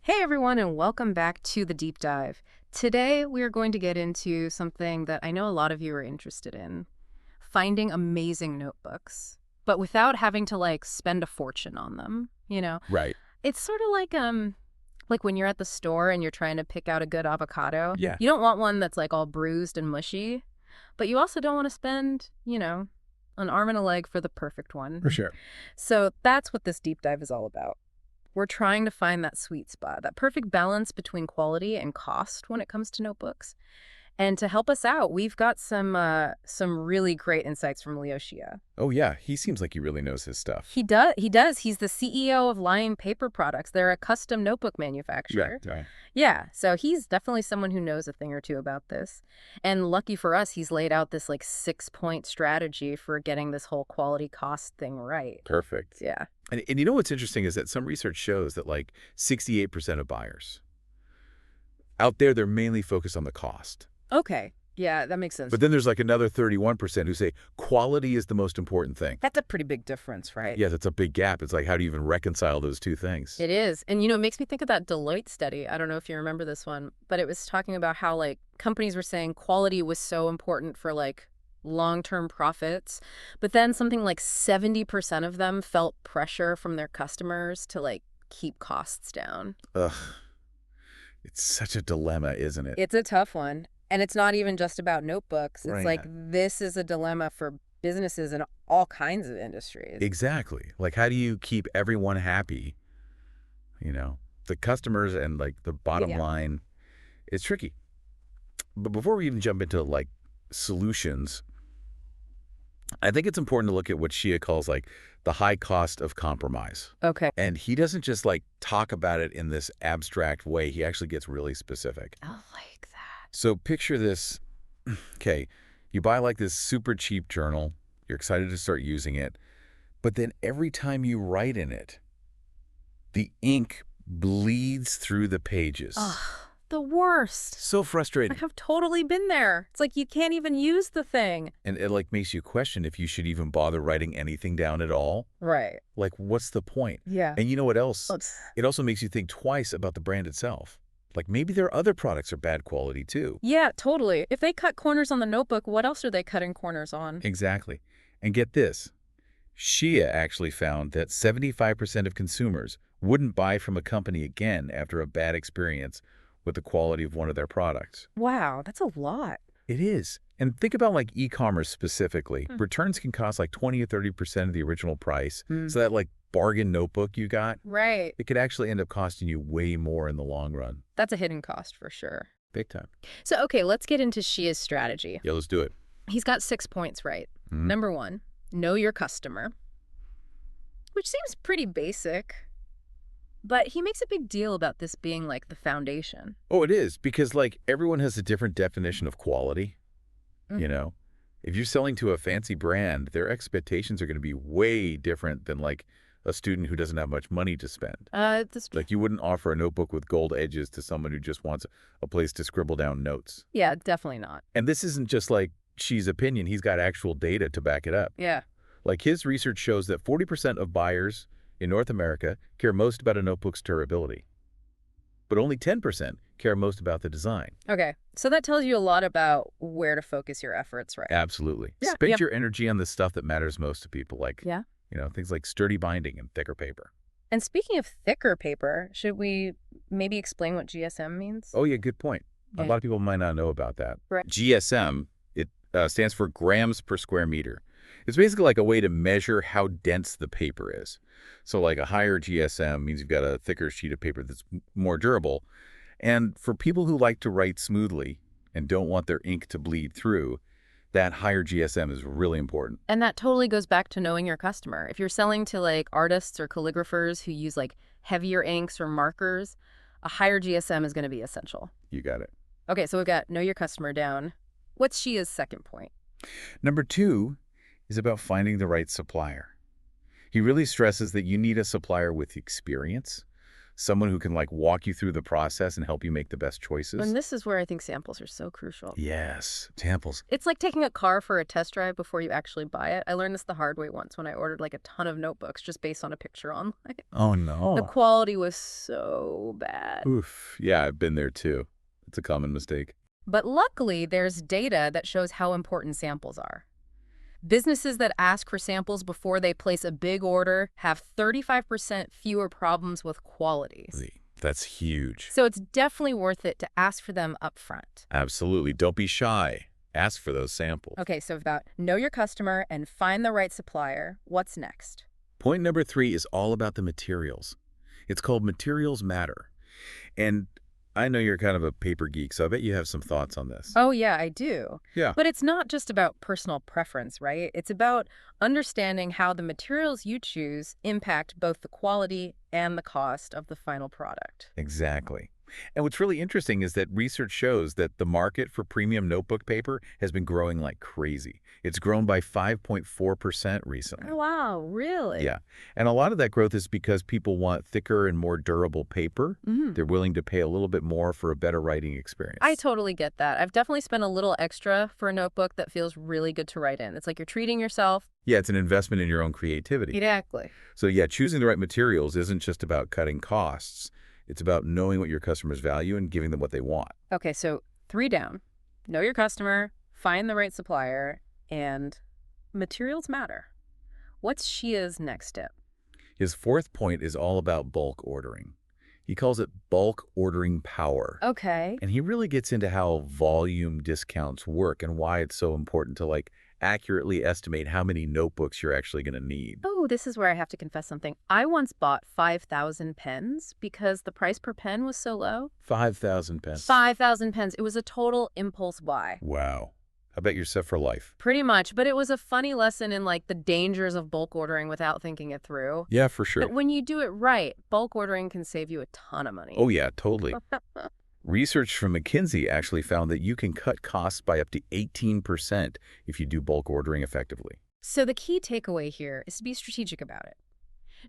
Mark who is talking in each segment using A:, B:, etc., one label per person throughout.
A: Hey everyone, and welcome back to the deep dive. Today we are going to get into something that I know a lot of you are interested in, finding amazing notebooks, but without having to spend a fortune on them.
B: Right.
A: It's sort of like when you're at the store and you're trying to pick out a good avocado.
B: Yeah,
A: You don't want one that's all bruised and mushy, but you also don't want to spend an arm and a leg for the perfect one.
B: for sure.
A: So that's what this deep dive is all about. We're trying to find that sweet spot, that perfect balance between quality and cost when it comes to notebooks. And to help us out, we've got some really great insights from Leotia.
B: Oh, yeah. He seems like he really knows his stuff.
A: He does. He does. He's the CEO of Lion Paper Products. They're a custom notebook
B: Right.
A: manufacturer.
B: Right.
A: Yeah, so he's definitely someone who knows a thing or two about this. And lucky for us, he's laid out this 6-point strategy for getting this whole quality cost thing right.
B: Perfect.
A: Yeah.
B: And you know what's interesting is that some research shows that 68% of buyers out there, they're mainly focused on the cost.
A: Okay. Yeah, that makes sense.
B: But then there's another 31% who say quality is the most important thing.
A: That's a pretty big difference, right?
B: Yeah, that's a big gap. It's how do you even reconcile those two things?
A: It is. And, it makes me think of that Deloitte study. I don't know if you remember this one, but it was talking about how, companies were saying quality was so important for, long-term profits. But then something like 70% of them felt pressure from their customers to, keep costs down.
B: Ugh. It's such a dilemma, isn't it?
A: It's a tough one. And it's not even just about notebooks. It's
B: Right.
A: this is a dilemma for businesses in all kinds of industries.
B: Exactly. How do you keep everyone happy? The customers and the bottom
A: Yeah.
B: line, it's tricky. But before we even jump into solutions, I think it's important to look at what Shia calls the high cost of compromise.
A: Okay.
B: And he doesn't just talk about it in this abstract way. He actually gets really specific.
A: I like that.
B: So picture this. Okay, you buy this super cheap journal. You're excited to start using it. But then every time you write in it, the ink bleeds through the pages.
A: Ugh, the worst.
B: So
A: I
B: frustrating.
A: have totally been there. It's you can't even use the thing.
B: And it makes you question if you should even bother writing anything down at all.
A: Right.
B: What's the point?
A: Yeah.
B: And you know what else?
A: Oops.
B: It also makes you think twice about the brand itself. Maybe their other products are bad quality too.
A: Yeah, totally. If they cut corners on the notebook, what else are they cutting corners on?
B: Exactly. And get this. Shia actually found that 75% of consumers wouldn't buy from a company again after a bad experience with the quality of one of their products.
A: Wow, that's a lot.
B: It is. And think about e-commerce specifically.
A: Hmm.
B: Returns can cost 20 or 30% of the original price.
A: Mm.
B: So that bargain notebook you got,
A: Right.
B: it could actually end up costing you way more in the long run.
A: That's a hidden cost for sure.
B: Big time.
A: So, okay, let's get into Shia's strategy.
B: Yeah, let's do it.
A: He's got 6 points, right?
B: Mhm.
A: Number 1, know your customer, which seems pretty basic, but he makes a big deal about this being the foundation.
B: Oh, it is. Because everyone has a different definition of quality.
A: Mhm.
B: You know, if you're selling to a fancy brand, their expectations are going to be way different than a student who doesn't have much money to spend.
A: This,
B: You wouldn't offer a notebook with gold edges to someone who just wants a place to scribble down notes.
A: yeah, definitely not.
B: And this isn't just Xi's opinion. He's got actual data to back it up.
A: Yeah.
B: His research shows that 40% of buyers in North America care most about a notebook's durability, but only 10% care most about the design.
A: Okay, so that tells you a lot about where to focus your efforts, right?
B: Absolutely.
A: Yeah,
B: Spend
A: yep.
B: your energy on the stuff that matters most to people,
A: Yeah.
B: things like sturdy binding and thicker paper.
A: And speaking of thicker paper, should we maybe explain what GSM means?
B: Oh, yeah, good point. A
A: Yeah.
B: lot of people might not know about that.
A: Right.
B: GSM, it stands for grams per square meter. It's basically a way to measure how dense the paper is. So a higher GSM means you've got a thicker sheet of paper that's more durable. And for people who like to write smoothly and don't want their ink to bleed through, that higher GSM is really important.
A: And that totally goes back to knowing your customer. If you're selling to artists or calligraphers who use heavier inks or markers, a higher GSM is going to be essential.
B: You got it.
A: Okay, so we've got know your customer down. What's Shia's second point?
B: Number 2 is about finding the right supplier. He really stresses that you need a supplier with experience, Someone who can like walk you through the process and help you make the best choices.
A: And this is where I think samples are so crucial.
B: Yes, samples.
A: It's like taking a car for a test drive before you actually buy it. I learned this the hard way once when I ordered like a ton of notebooks just based on a picture online.
B: Oh,
A: The
B: no.
A: quality was so bad.
B: Oof. Yeah, I've been there too. It's a common mistake.
A: But luckily, there's data that shows how important samples are. Businesses that ask for samples before they place a big order have 35% fewer problems with quality.
B: That's huge.
A: So it's definitely worth it to ask for them up front.
B: Absolutely. Don't be shy. Ask for those samples.
A: Okay, so about know your customer and find the right supplier. What's next?
B: Point number 3 is all about the materials. It's called Materials Matter. And I know you're kind of a paper geek, so I bet you have some thoughts on this.
A: Oh, yeah, I do.
B: Yeah.
A: But it's not just about personal preference, right? It's about understanding how the materials you choose impact both the quality and the cost of the final product.
B: Exactly. And what's really interesting is that research shows that the market for premium notebook paper has been growing like crazy. It's grown by 5.4% recently.
A: Oh, wow, really?
B: Yeah. And a lot of that growth is because people want thicker and more durable paper. They're willing to pay a little bit more for a better writing experience.
A: I totally get that. I've definitely spent a little extra for a notebook that feels really good to write in. It's like you're treating yourself.
B: Yeah, it's an investment in your own creativity.
A: Exactly.
B: So yeah, choosing the right materials isn't just about cutting costs. It's about knowing what your customers value and giving them what they want.
A: Okay, so 3 down. Know your customer, find the right supplier, and materials matter. What's Shia's next step?
B: His 4th point is all about bulk ordering. He calls it bulk ordering power.
A: Okay.
B: And he really gets into how volume discounts work and why it's so important to like accurately estimate how many notebooks you're actually going to need.
A: Oh, this is where I have to confess something. I once bought 5,000 pens because the price per pen was so low.
B: 5,000 pens.
A: 5,000 pens. It was a total impulse buy.
B: Wow. I bet you're set for life.
A: Pretty much, but it was a funny lesson in like the dangers of bulk ordering without thinking it through.
B: Yeah, for sure.
A: But when you do it right, bulk ordering can save you a ton of money.
B: Oh yeah, totally. Research from McKinsey actually found that you can cut costs by up to 18% if you do bulk ordering effectively.
A: So the key takeaway here is to be strategic about it.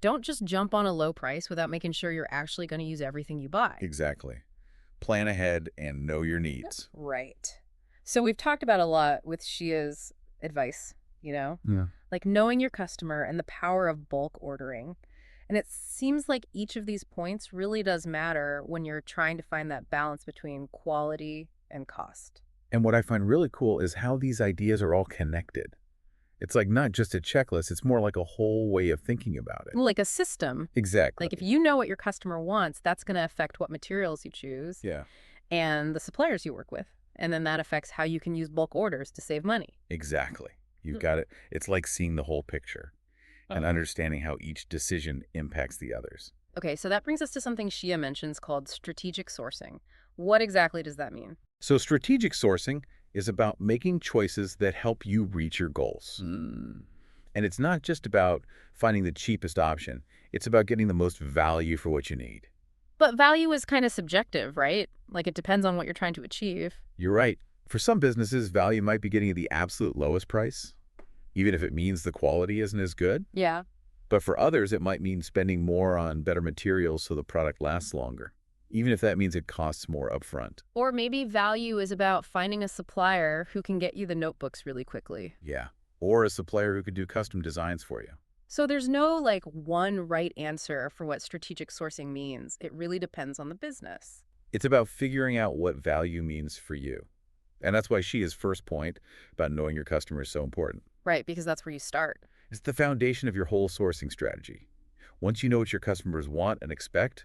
A: Don't just jump on a low price without making sure you're actually going to use everything you buy.
B: Exactly. Plan ahead and know your needs.
A: Right. So we've talked about a lot with Shia's advice,
B: Yeah.
A: like knowing your customer and the power of bulk ordering. And it seems like each of these points really does matter when you're trying to find that balance between quality and cost.
B: And what I find really cool is how these ideas are all connected. It's like not just a checklist, it's more like a whole way of thinking about it.
A: Like a system.
B: Exactly.
A: Like if you know what your customer wants, that's going to affect what materials you choose
B: Yeah,
A: and the suppliers you work with. And then that affects how you can use bulk orders to save money.
B: exactly. You've got it. It's like seeing the whole picture and understanding how each decision impacts the others.
A: Okay, so that brings us to something Shia mentions called strategic sourcing. What exactly does that mean?
B: So strategic sourcing is about making choices that help you reach your goals. And it's not just about finding the cheapest option. It's about getting the most value for what you need.
A: But value is kind of subjective, right? Like it depends on what you're trying to achieve.
B: You're right. For some businesses, value might be getting the absolute lowest price, even if it means the quality isn't as good.
A: Yeah.
B: But for others, it might mean spending more on better materials so the product lasts longer, even if that means it costs more upfront.
A: Or maybe value is about finding a supplier who can get you the notebooks really quickly.
B: Yeah. Or a supplier who could do custom designs for you.
A: So there's no like one right answer for what strategic sourcing means. It really depends on the business.
B: It's about figuring out what value means for you. And that's why Shia's first point about knowing your customer is so important.
A: Right, because that's where you start.
B: It's the foundation of your whole sourcing strategy. Once you know what your customers want and expect,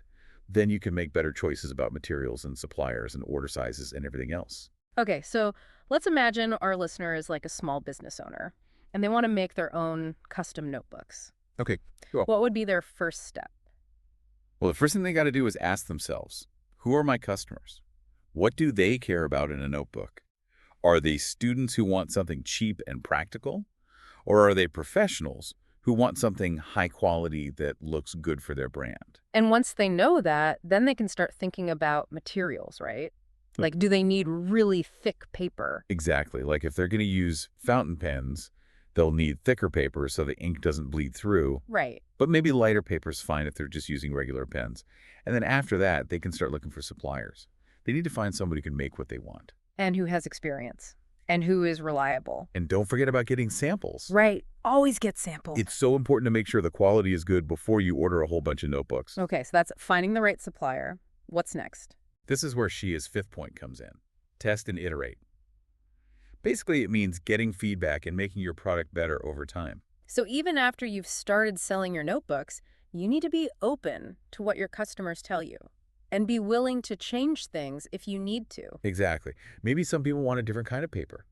B: then you can make better choices about materials and suppliers and order sizes and everything else.
A: Okay, so let's imagine our listener is like a small business owner and they want to make their own custom notebooks.
B: Okay, cool.
A: What would be their first step?
B: Well, the first thing they got to do is ask themselves, who are my customers? What do they care about in a notebook? Are they students who want something cheap and practical? Or are they professionals who want something high quality that looks good for their brand?
A: And once they know that, then they can start thinking about materials, right? Like, do they need really thick paper?
B: Exactly. Like if they're going to use fountain pens, they'll need thicker paper so the ink doesn't bleed through.
A: Right.
B: But maybe lighter paper is fine if they're just using regular pens. And then after that, they can start looking for suppliers. They need to find somebody who can make what they want.
A: And who has experience. And who is reliable.
B: And don't forget about getting samples.
A: Right. Always get samples.
B: It's so important to make sure the quality is good before you order a whole bunch of notebooks.
A: Okay, so that's finding the right supplier. What's next?
B: This is where Shia's fifth point comes in. Test and iterate. Basically, it means getting feedback and making your product better over time.
A: So even after you've started selling your notebooks, you need to be open to what your customers tell you and be willing to change things if you need to.
B: Exactly. Maybe some people want a different kind of paper.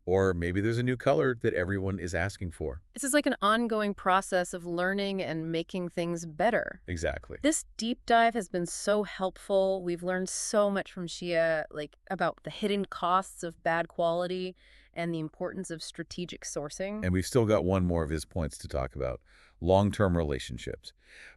B: Or maybe there's a new color that everyone is asking for.
A: This is like an ongoing process of learning and making things better.
B: Exactly.
A: This deep dive has been so helpful. We've learned so much from Shia, like about the hidden costs of bad quality and the importance of strategic sourcing.
B: And we've still got one more of his points to talk about, long-term relationships.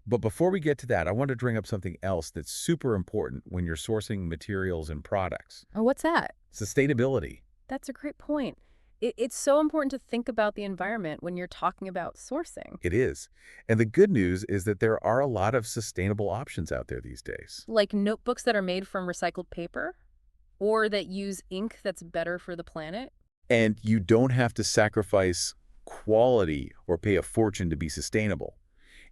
B: But before we get to that, I want to bring up something else that's super important when you're sourcing materials and products.
A: Oh, what's that?
B: Sustainability.
A: That's a great point. It's so important to think about the environment when you're talking about sourcing.
B: It is. And the good news is that there are a lot of sustainable options out there these days.
A: Like notebooks that are made from recycled paper or that use ink that's better for the planet.
B: And you don't have to sacrifice quality or pay a fortune to be sustainable.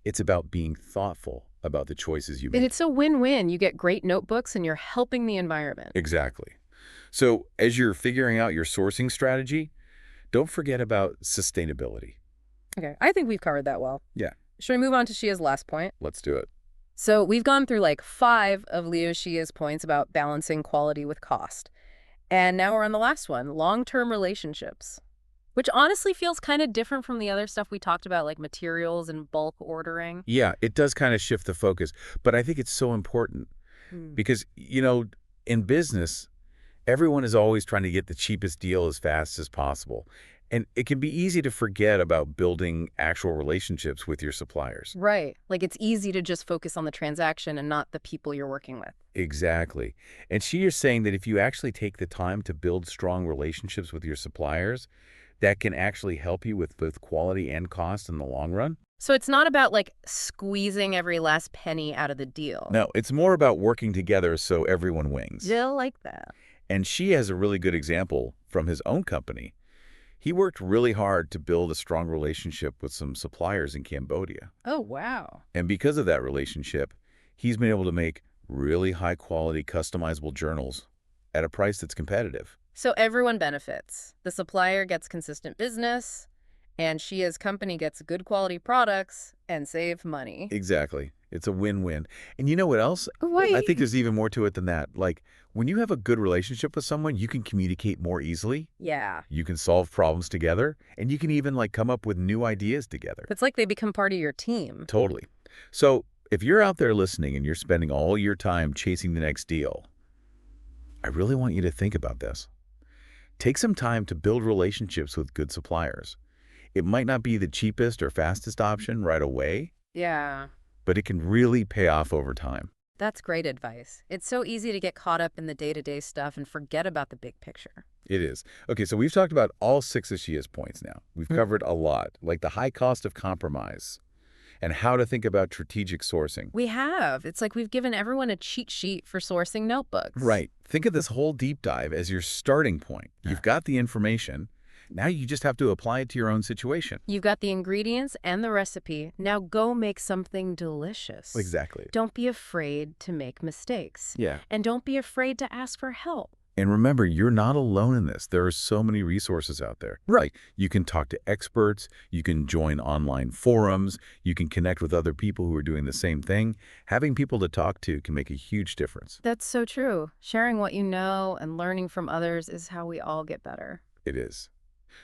B: It's about being thoughtful about the choices you
A: And
B: make.
A: it's a win-win. You get great notebooks and you're helping the environment.
B: Exactly. So as you're figuring out your sourcing strategy, don't forget about sustainability.
A: Okay, I think we've covered that well.
B: Yeah,
A: Should we move on to Shia's last point?
B: let's do it.
A: So we've gone through like 5 of Leo Shia's points about balancing quality with cost. And now we're on the last one, long-term relationships, which honestly feels kind of different from the other stuff we talked about, like materials and bulk ordering.
B: Yeah, it does kind of shift the focus, but I think it's so important because, in business, everyone is always trying to get the cheapest deal as fast as possible. And it can be easy to forget about building actual relationships with your suppliers.
A: Right. Like it's easy to just focus on the transaction and not the people you're working with.
B: Exactly. And she is saying that if you actually take the time to build strong relationships with your suppliers, that can actually help you with both quality and cost in the long run.
A: So it's not about like squeezing every last penny out of the deal.
B: No, it's more about working together so everyone wins.
A: Jill like that.
B: And she has a really good example from his own company. He worked really hard to build a strong relationship with some suppliers in Cambodia.
A: Oh, wow.
B: And because of that relationship, he's been able to make really high-quality customizable journals at a price that's competitive.
A: So everyone benefits. The supplier gets consistent business, and Shia's company gets good quality products and save money.
B: Exactly. It's a win-win. And you know what else?
A: Wait.
B: I think there's even more to it than that. Like, when you have a good relationship with someone, you can communicate more easily.
A: Yeah.
B: You can solve problems together, and you can even come up with new ideas together.
A: It's like they become part of your team.
B: Totally. So if you're out there listening and you're spending all your time chasing the next deal, I really want you to think about this. Take some time to build relationships with good suppliers. It might not be the cheapest or fastest option right away,
A: Yeah.
B: but it can really pay off over time.
A: That's great advice. It's so easy to get caught up in the day-to-day stuff and forget about the big picture.
B: It is. Okay, so we've talked about all 6 of Shia's points now. We've covered a lot, like the high cost of compromise and how to think about strategic sourcing.
A: We have. It's like we've given everyone a cheat sheet for sourcing notebooks.
B: Right. Think of this whole deep dive as your starting point. You've got the information. Now you just have to apply it to your own situation.
A: You've got the ingredients and the recipe. Now go make something delicious.
B: Exactly.
A: Don't be afraid to make mistakes.
B: Yeah.
A: And don't be afraid to ask for help.
B: And remember, you're not alone in this. There are so many resources out there. Right. You can talk to experts. You can join online forums. You can connect with other people who are doing the same thing. Having people to talk to can make a huge difference.
A: That's so true. Sharing what you know and learning from others is how we all get better.
B: It is.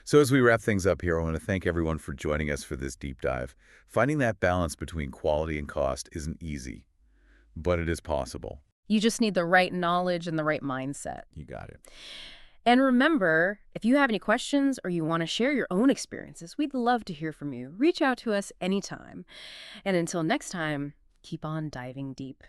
B: So as we wrap things up here, I want to thank everyone for joining us for this deep dive. Finding that balance between quality and cost isn't easy, but it is possible.
A: You just need the right knowledge and the right mindset.
B: You got it.
A: And remember, if you have any questions or you want to share your own experiences, we'd love to hear from you. Reach out to us anytime. And until next time, keep on diving deep.